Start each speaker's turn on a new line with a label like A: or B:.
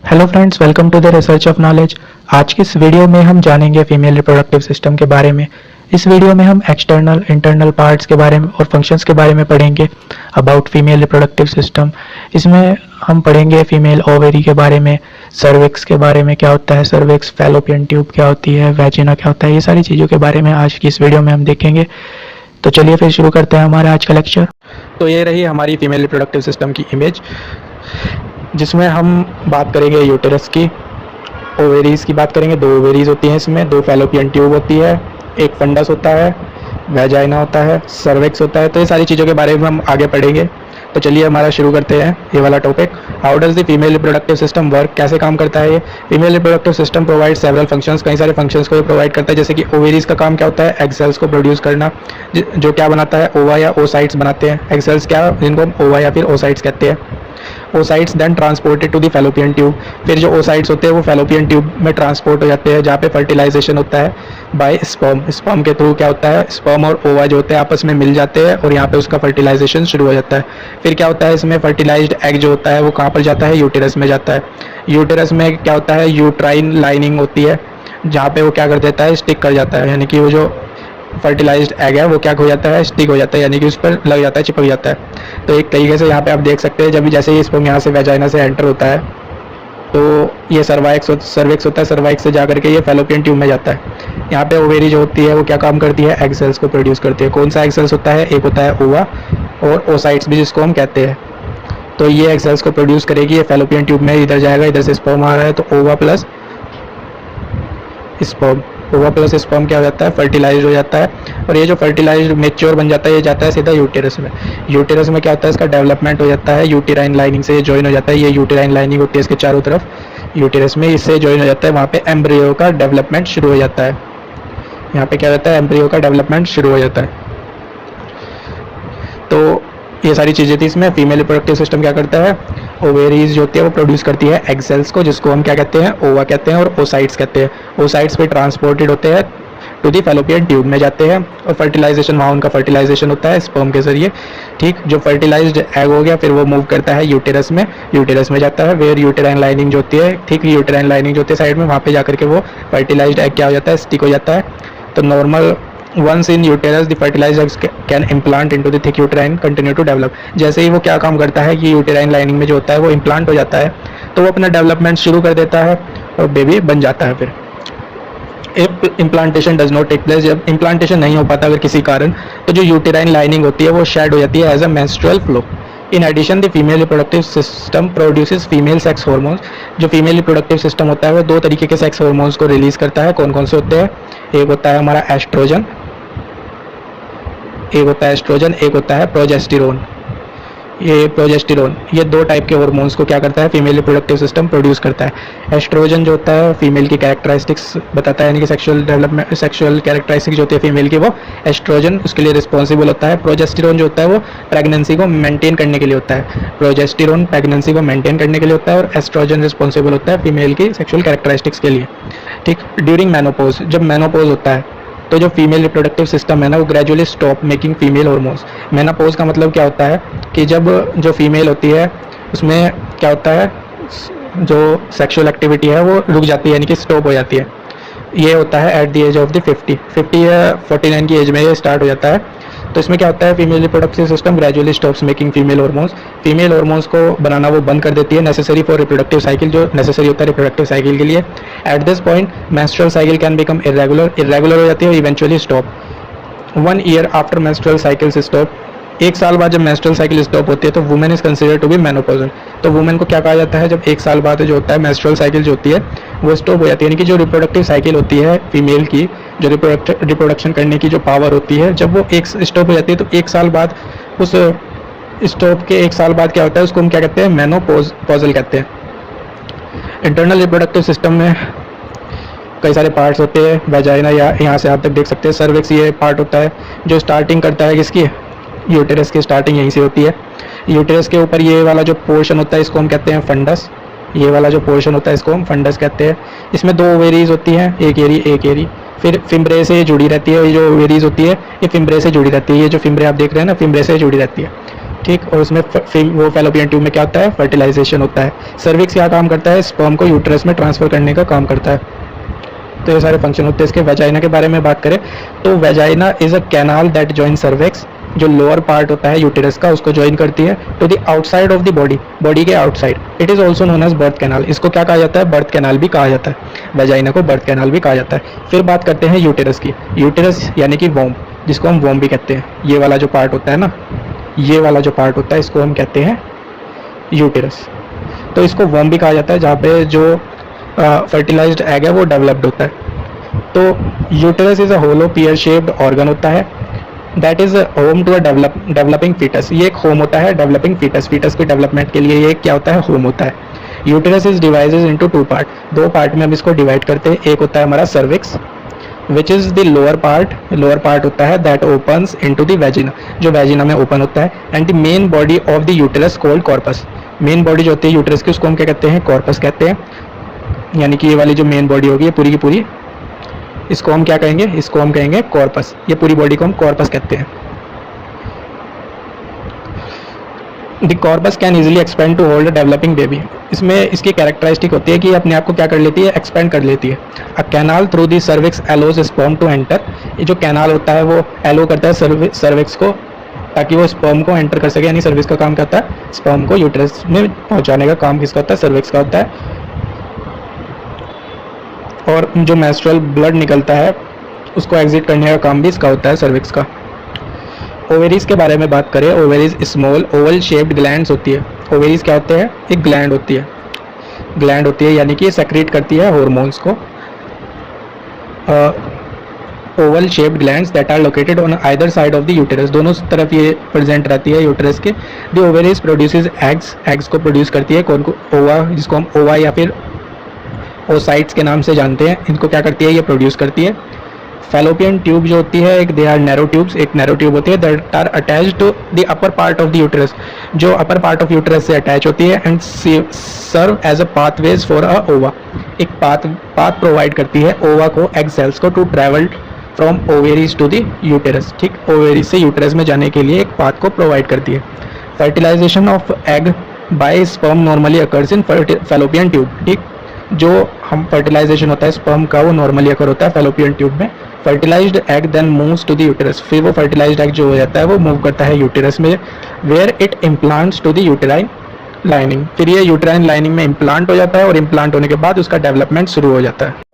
A: Hello friends, welcome to the research of knowledge. आज की इस वीडियो में हम जानेंगे फीमेल रिप्रोडक्टिव सिस्टम के बारे में। इस वीडियो में हम एक्सटर्नल इंटरनल पार्ट्स के बारे में और फंक्शंस के बारे में पढ़ेंगे अबाउट फीमेल रिप्रोडक्टिव सिस्टम। इसमें हम पढ़ेंगे फीमेल ओवेरी के बारे में, सर्विक्स के बारे में, क्या होता है सर्विक्स, फैलोपियन ट्यूब क्या होती है, वैजिना क्या होता है, ये सारी चीज़ों के बारे में आज की इस वीडियो में हम देखेंगे। तो चलिए फिर शुरू करते हैं हमारा आज का लेक्चर। तो ये रही हमारी फीमेल रिप्रोडक्टिव सिस्टम की इमेज, जिसमें हम बात करेंगे यूटेरस की, ओवेरीज की बात करेंगे। दो ओवेरीज होती हैं इसमें, दो फैलोपियन ट्यूब होती है, एक फंडस होता है, वेजाइना होता है, सर्विक्स होता है। तो ये सारी चीज़ों के बारे में हम आगे पढ़ेंगे। तो चलिए हमारा शुरू करते हैं ये वाला topic. How does the female reproductive system work, कैसे काम करता है ये female reproductive system? Provide several functions, कई सारे फंक्शंस को ये प्रोवाइड करता है। जैसे कि ओवेरीज का काम क्या होता है, एग सेल्स को प्रोड्यूस करना, जो क्या बनाता है, ओवा या ओसाइट्स बनाते हैं। एग सेल्स क्या, जिनको हम ओवा या फिर ओसाइट्स कहते हैं। Oocytes then transported to the fallopian tube, फिर जो ओसाइट्स होते हैं वो फैलोपियन ट्यूब में ट्रांसपोर्ट हो जाते हैं, जहाँ पे फर्टिलाइजेशन होता है बाय स्पर्म। स्पर्म के थ्रू क्या होता है, स्पर्म और ओवा जो होते हैं आपस में मिल जाते हैं और यहाँ पे उसका फर्टिलाइजेशन शुरू हो जाता है। फिर क्या होता है, इसमें फर्टिलाइज्ड एग जो होता है वो कहाँ पर जाता है, यूटेरस में जाता है। यूटेरस में क्या होता है, यूट्राइन लाइनिंग होती है, जहाँ पे वो क्या कर देता है, स्टिक कर जाता है, यानी कि वो जो फर्टिलाइज्ड एग है वो क्या हो जाता है, स्टिक हो जाता है, यानी कि उस पर लग जाता है, चिपक जाता है। तो एक तरीके से यहाँ पे आप देख सकते हैं, जब जैसे ही स्पर्म यहाँ से वेजाइना से एंटर होता है तो ये सर्विक्स होता है, सर्वाइक्स से जा करके ये फैलोपियन ट्यूब में जाता है। यहाँ पे ओवेरी जो होती है वो क्या काम करती है, एग सेल्स को प्रोड्यूस करती है। कौन सा एग सेल्स होता है, एक होता है ओवा और ओसाइट्स भी जिसको हम कहते हैं। तो ये एग सेल्स को प्रोड्यूस करेगी, ये फैलोपियन ट्यूब में इधर जाएगा, इधर से स्पर्म आ रहा है तो ओवा प्लस स्पर्म, ओवा प्लस स्पर्म क्या हो जाता है, फर्टिलाइज हो जाता है। और ये जो फर्टिलाइज मेच्योर बन जाता है, ये जाता है सीधा यूटेरस में। यूटेरस में क्या होता है, इसका डेवलपमेंट हो जाता है, यूटेराइन लाइनिंग से ये ज्वाइन हो जाता है। ये यूटेराइन लाइनिंग होती है इसके चारों तरफ यूटेरस में, इससे ज्वाइन हो जाता है। वहाँ पे एम्ब्रियो का डेवलपमेंट शुरू हो जाता है। यहाँ पे क्या होता है, एम्ब्रियो का डेवलपमेंट शुरू हो जाता है। तो ये सारी चीज़ें थी इसमें। फीमेल रिप्रोडक्टिव सिस्टम क्या करता है, ओवेरीज जो होती है वो प्रोड्यूस करती है एग सेल्स को, जिसको हम क्या कहते हैं, ओवा कहते हैं, और ओसाइट्स कहते हैं। ओसाइट्स पे ट्रांसपोर्टेड होते हैं टू दी फैलोपियन ट्यूब में जाते हैं, और फर्टिलाइजेशन, वहाँ उनका फर्टिलाइजेशन होता है स्पर्म के जरिए। ठीक, जो फर्टिलाइज्ड एग हो गया फिर वो मूव करता है यूटेरस में, यूटेरस में जाता है, वेयर यूटेराइन लाइनिंग जो होती है, ठीक, यूटेराइन लाइनिंग जो होती है साइड में, वहाँ पे जाकर के वो फर्टिलाइज्ड एग क्या हो जाता है, स्टिक हो जाता है। तो normal once in uterus the fertilized eggs can implant into the thick uterine continue to develop। जैसे ही वो क्या काम करता है कि यूटेराइन लाइनिंग में जो होता है वो इम्प्लांट हो जाता है, तो वो अपना डेवलपमेंट शुरू कर देता है और बेबी बन जाता है। फिर implantation does not take place, जब इम्प्लांटेशन नहीं हो पाता अगर किसी कारण, तो जो यूटेराइन लाइनिंग होती है वो शेड हो जाती है as a menstrual flow. In addition the female reproductive system produces female sex hormones. जो फीमेल रिप्रोडक्टिव सिस्टम होता है वो दो तरीके के सेक्स हार्मोन्स को रिलीज करता है। कौन कौन से होते हैं, एक होता है हमारा एस्ट्रोजन, एक होता है एस्ट्रोजन, एक होता है प्रोजेस्टेरोन। ये प्रोजेस्टेरोन, ये दो टाइप के हार्मोन्स को क्या करता है, फीमेल रिप्रोडक्टिव सिस्टम प्रोड्यूस करता है। एस्ट्रोजन जो होता है फीमेल की कैरेक्टरिस्टिक्स बताता है, यानी कि सेक्सुअल डेवलपमेंट, सेक्सुअल कैरेक्टरिस्टिक्स जो होती है फीमेल की, वो एस्ट्रोजन उसके लिए रिस्पॉन्सिबल होता है। प्रोजेस्टेरोन जो होता है वो प्रेगनेंसी को मेंटेन करने के लिए होता है। प्रोजेस्टेरोन प्रेगनेंसी को मेंटेन करने के लिए होता है और एस्ट्रोजन रिस्पॉन्सिबल होता है फीमेल की सेक्सुअल कैरेक्टरिस्टिक्स के लिए। ठीक, ड्यूरिंग मेनोपॉज, जब मेनोपॉज होता है तो जो फीमेल रिप्रोडक्टिव सिस्टम है ना वो gradually stop making female hormones. Menopause का मतलब क्या होता है कि जब जो फीमेल होती है उसमें क्या होता है, जो सेक्सुअल एक्टिविटी है वो रुक जाती है, यानी कि स्टॉप हो जाती है। ये होता है at the age of the 50 या 49 की एज में ये स्टार्ट हो जाता है। तो इसमें क्या होता है, female reproductive system gradually stops making female hormones. Female hormones को बनाना वो बंद कर देती है, नेसेसरी फॉर रिप्रोडक्टिव साइकिल, जो नेसेसरी होता है रिप्रोडक्टिव साइकिल के लिए। At this point menstrual cycle can become irregular हो जाती है, eventually stop. 1 year after menstrual cycles stop, एक साल बाद जब मेंस्ट्रुअल साइकिल स्टॉप होती है तो women is considered to be menopausal. तो वुमेन को क्या कहा जाता है, जब एक साल बाद जो होता है मेंस्ट्रुअल साइकिल जो होती है वो स्टॉप हो जाती है, यानी कि जो रिप्रोडक्टिव साइकिल होती है फीमेल की, जो रिप्रोडक्शन करने की जो पावर होती है, जब वो एक स्टॉप हो जाती है तो एक साल बाद, उस स्टॉप के एक साल बाद क्या होता है, उसको हम क्या कहते हैं, मेनोपॉजल कहते हैं। इंटरनल रिप्रोडक्टिव सिस्टम में कई सारे पार्ट्स होते हैं, वेजाइना या यहाँ से आप तक देख सकते हैं, सर्विक्स ये पार्ट होता है जो स्टार्टिंग करता है किसकी, यूटेरस की स्टार्टिंग यहीं से होती है। यूटेरस के ऊपर ये वाला जो पोर्शन होता है इसको हम कहते हैं फंडस। ये वाला जो पोर्शन होता है इसको हम फंडस कहते हैं। इसमें दो ओवेरीज होती हैं, एक एरी एक एरी। फिर फिम्ब्रे से जुड़ी रहती है, ये जो ओवेरीज होती है ये फिम्ब्रे से जुड़ी रहती है, ये जो फिम्ब्रे आप देख रहे हैं ना फिम्ब्रे से जुड़ी रहती है, ठीक। और उसमें वो फैलोपियन ट्यूब में क्या होता है, फर्टिलाइजेशन होता है। सर्विक्स क्या काम करता है, स्पर्म को यूट्रस में ट्रांसफर करने का काम करता है। तो ये सारे फंक्शन होते हैं। इसके वेजाइना के बारे में बात करें तो vagina is a canal that join cervix, जो लोअर पार्ट होता है यूटेरस का उसको ज्वाइन करती है to the outside of the body, body के outside. It is also known as birth canal, इसको क्या कहा जाता है, बर्थ कैनाल भी कहा जाता है। वेजाइना को बर्थ कैनाल भी कहा जाता है। फिर बात करते हैं यूटेरस की। यूटेरस यानी कि वोम, जिसको हम वोम भी कहते हैं, ये वाला जो पार्ट होता है ना, ये वाला जो पार्ट होता है इसको हम कहते हैं यूटेरस। तो इसको वोम भी कहा जाता है, जहाँ पे जो फर्टिलाइज्ड एग है वो डेवलप्ड होता है। तो uterus is a hollow pear shaped organ होता है that is home to a developing foetus. ये एक होम होता है डेवलपिंग फीटस, फीटस के डेवलपमेंट के लिए ये क्या होता है, होम होता है। Uterus is divided into two part, दो पार्ट में हम इसको डिवाइड करते हैं। एक होता है हमारा cervix which is the lower part होता है that opens into the vagina, जो वेजिना में ओपन होता है। And the main body of the uterus called corpus, main body जो होती है यूटेरस की उसको हम क्या कहते हैं, कॉर्पस कहते हैं। यानी कि ये वाली जो मेन बॉडी होगी ये पूरी की पूरी, इसको हम क्या कहेंगे, इसको हम कहेंगे कॉर्पस। ये पूरी बॉडी को हम कॉर्पस कहते हैं। The corpus can easily expand to hold a developing baby, इसमें इसकी कैरेक्टरिस्टिक होती है कि ये अपने आप को क्या कर लेती है, एक्सपेंड कर लेती है। A canal through the cervix allows sperm to enter, ये जो कैनाल होता है वो एलो करता है सर्विक्स को ताकि वो स्पर्म को एंटर कर सके। यानी सर्विक्स का काम करता है स्पर्म को यूट्रस में पहुंचाने का काम किसका होता है, सर्विक्स का होता है। और जो मेंस्ट्रुअल ब्लड निकलता है उसको एग्जिट करने का काम भी इसका होता है, सर्विक्स का। ओवेरीज के बारे में बात करें, ovaries small Oval shaped glands होती है। ओवेरीज क्या होते हैं, एक ग्लैंड होती है, ग्लैंड होती है यानी कि ये सेक्रेट करती है हॉर्मोन्स को। Oval shaped glands that are located on either side of the uterus, दोनों तरफ ये प्रेजेंट रहती है यूटेरस के। The ovaries produces eggs, eggs को प्रोड्यूस करती है। कौन को, ओवा, जिसको हम ओवा या फिर ओसाइट्स के नाम से जानते हैं, इनको क्या करती है, ये प्रोड्यूस करती है। फैलोपियन ट्यूब जो होती है, एक दे आर नैरो ट्यूब्स, एक नैरो ट्यूब होती है that are attached to the upper part of the uterus, जो अपर पार्ट ऑफ यूटेरस से अटैच होती है। And serve as a pathways for a ova, एक पाथ प्रोवाइड करती है ओवा को, एग सेल्स को, to travel from ovaries to the uterus, ठीक। ओवेरीज से यूटेरस में जाने के लिए एक पाथ को प्रोवाइड करती है। Fertilization of egg by sperm normally occurs in fallopian tube, ठीक। जो हम फर्टिलाइजेशन होता है स्पर्म का वो नॉर्मली अकर होता है फैलोपियन ट्यूब में। Fertilized egg then moves to the uterus, फिर वो फर्टिलाइज्ड एग जो हो जाता है वो मूव करता है यूटेरस में, where it implants to the uterine lining, फिर ये यूटेराइन लाइनिंग में इम्प्लांट हो जाता है और इम्प्लांट होने के बाद उसका डेवलपमेंट शुरू हो जाता है।